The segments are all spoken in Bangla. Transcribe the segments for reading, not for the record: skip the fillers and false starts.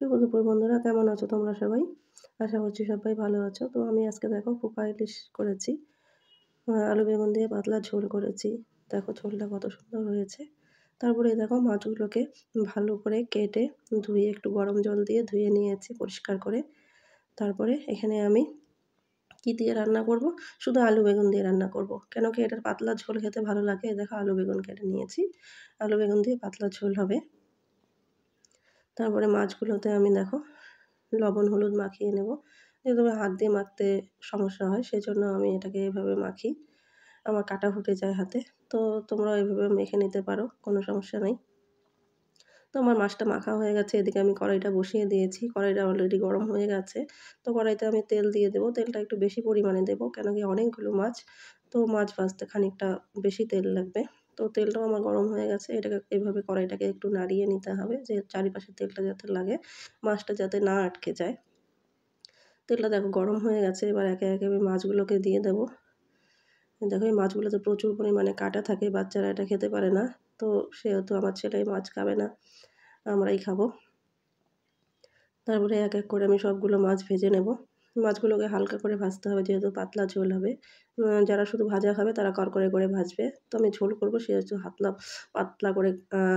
শুভ দুপুর বন্ধুরা, কেমন আছো তোমরা সবাই? আশা করছি সবাই ভালো আছো। তো আমি আজকে দেখো পোকা ইলিশ করেছি। আলু বেগুন দিয়ে পাতলা ঝোল করেছি। দেখো ঝোলটা কত সুন্দর হয়েছে। তারপরে এই দেখো মাছগুলোকে ভালো করে কেটে ধুয়ে একটু গরম জল দিয়ে ধুয়ে নিয়েছি পরিষ্কার করে। তারপরে এখানে আমি কি দিয়ে রান্না করব? শুধু আলু বেগুন দিয়ে রান্না করব। কেন কি এটার পাতলা ঝোল খেতে ভালো লাগে। এই দেখো আলু বেগুন কেটে নিয়েছি। আলু বেগুন দিয়ে পাতলা ঝোল হবে। তারপরে মাছগুলোতে আমি দেখো লবণ হলুদ মাখিয়ে নেব। যেহেতু আমার হাত দিয়ে মাখতে সমস্যা হয় সেজন্য আমি এটাকে এভাবে মাখি। আমার কাটা ফুটে যায় হাতে। তো তোমরাও এভাবে মেখে নিতে পারো, কোনো সমস্যা নেই। তো আমার মাছটা মাখা হয়ে গেছে। এদিকে আমি কড়াইটা বসিয়ে দিয়েছি। কড়াইটা অলরেডি গরম হয়ে গেছে। তো কড়াইতে আমি তেল দিয়ে দেবো। তেলটা একটু বেশি পরিমাণে দেবো। কেন কি অনেকগুলো মাছ। তো মাছ ভাজতে খানিকটা বেশি তেল লাগবে। তো তেলটাও আমার গরম হয়ে গেছে। এটাকে এভাবে কড়াইটাকে একটু নাড়িয়ে নিতে হবে যে চারিপাশে তেলটা যাতে লাগে, মাছটা যাতে না আটকে যায়। তেলটা দেখো গরম হয়ে গেছে। এবার একে, একে আমি মাছগুলোকে দিয়ে দেবো। দেখো এই মাছগুলোতে প্রচুর পরিমাণে কাঁটা থাকে। বাচ্চারা এটা খেতে পারে না। তো সেহেতু আমার ছেলে এই মাছ খাবে না। আমরাই খাবো। তারপরে এক, এক করে আমি সবগুলো মাছ ভেজে নেব। মাছগুলোকে হালকা করে ভাজতে হবে যেহেতু পাতলা ঝোল হবে। যারা শুধু ভাজা খাবে তারা কড়কড়ে করে ভাজবে। তো আমি ঝোল করব সেহেতু পাতলা করে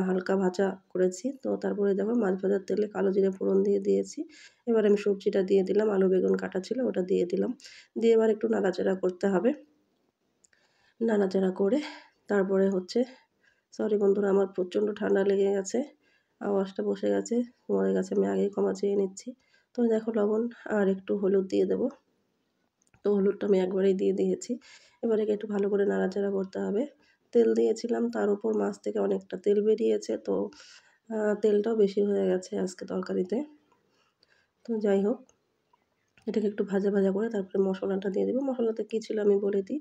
হালকা ভাজা করেছি। তো তারপরে দেখো মাছ ভাজার তেলে কালো জিরে ফোড়ন দিয়ে দিয়েছি। এবার আমি সবজিটা দিয়ে দিলাম। আলু বেগুন কাটা ছিল ওটা দিয়ে দিলাম। দিয়ে এবার একটু নাড়াচাড়া করতে হবে। নাড়াচাড়া করে তারপরে হচ্ছে সরি বন্ধুরা, আমার প্রচণ্ড ঠান্ডা লেগে গেছে। আওয়াজটা বসে গেছে। তোমাদের কাছে আমি আগেই ক্ষমা চেয়ে নিচ্ছি। তো দেখো লবণ আর একটু হলুদ দিয়ে দেবো। তো হলুদটা আমি একবারেই দিয়ে দিয়েছি। এবার একে একটু ভালো করে নাড়াচাড়া করতে হবে। তেল দিয়েছিলাম, তার উপর মাছ থেকে অনেকটা তেল বেরিয়েছে। তো তেলটাও বেশি হয়ে গেছে আজকে তরকারিতে। তো যাই হোক, এটাকে একটু ভাজা, ভাজা করে তারপরে মশলাটা দিয়ে দেবো। মশলাতে কী ছিল আমি বলে দিই।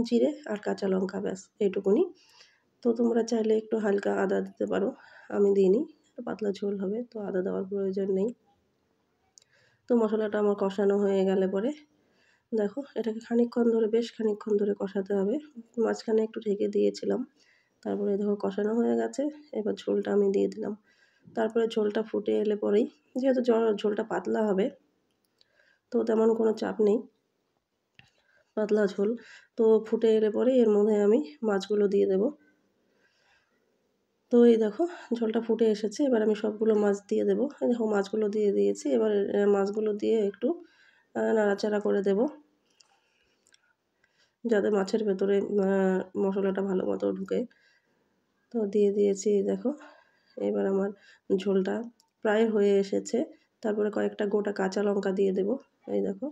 জিরে আর কাঁচা লঙ্কা, ব্যাস এইটুকুনি। তো তোমরা চাইলে একটু হালকা আদা দিতে পারো। আমি দিইনি। পাতলা ঝোল হবে তো আদা দেওয়ার প্রয়োজন নেই। তো মশলাটা আমার কষানো হয়ে গেলে পরে দেখো এটাকে খানিকক্ষণ ধরে বেশ খানিকক্ষণ ধরে কষাতে হবে। মাঝখানে একটু ঢেকে দিয়েছিলাম। তারপরে দেখো কষানো হয়ে গেছে। এবার ঝোলটা আমি দিয়ে দিলাম। তারপরে ঝোলটা ফুটে এলে পরেই যেহেতু ঝোলটা পাতলা হবে তো তেমন কোনো চাপ নেই। পাতলা ঝোল। তো ফুটে এলে পরেই এর মধ্যে আমি মাছগুলো দিয়ে দেবো। তো এই দেখো ঝোলটা ফুটে এসেছে। এবার আমি সবগুলো মাছ দিয়ে দেবো। এই দেখো মাছগুলো দিয়ে দিয়েছি। এবার মাছগুলো দিয়ে একটু নাড়াচাড়া করে দেবো যাতে মাছের ভেতরে মশলাটা ভালো মতো ঢুকে। তো দিয়ে দিয়েছি দেখো। এবার আমার ঝোলটা প্রায় হয়ে এসেছে। তারপরে কয়েকটা গোটা কাঁচা লঙ্কা দিয়ে দেবো। এই দেখো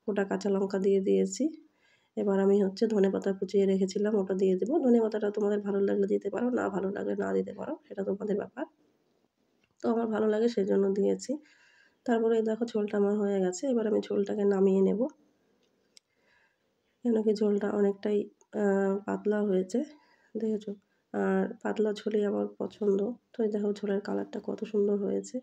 গোটা কাঁচা লঙ্কা দিয়ে দিয়েছি। এবার আমি হচ্ছে ধনেপাতা কুচিয়ে রেখেছিলাম ওটা দিয়ে দেবো। ধনেপাতাটা তোমাদের ভালো লাগলে দিতে পারো, না ভালো লাগলে না দিতে পারো, সেটা তোমাদের ব্যাপার। তো আমার ভালো লাগে সেজন্য দিয়েছি। তারপরে এই দেখো ঝোলটা আমার হয়ে গেছে। এবার আমি ঝোলটাকে নামিয়ে নেব। কেন কি ঝোলটা অনেকটাই পাতলা হয়েছে, দেখেছো? আর পাতলা ঝোলই আমার পছন্দ। তো এই দেখো ঝোলের কালারটা কত সুন্দর হয়েছে,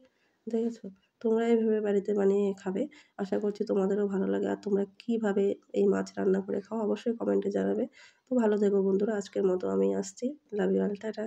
দেখেছো? তোমরা এইভাবে বাড়িতে বানিয়ে খাবে। আশা করছি তোমাদেরও ভালো লাগে। আর তোমরা কীভাবে এই মাছ রান্না করে খাও অবশ্যই কমেন্টে জানাবে। তো ভালো থেকো বন্ধুরা। আজকের মতো আমি আসছি। Love you all, tata.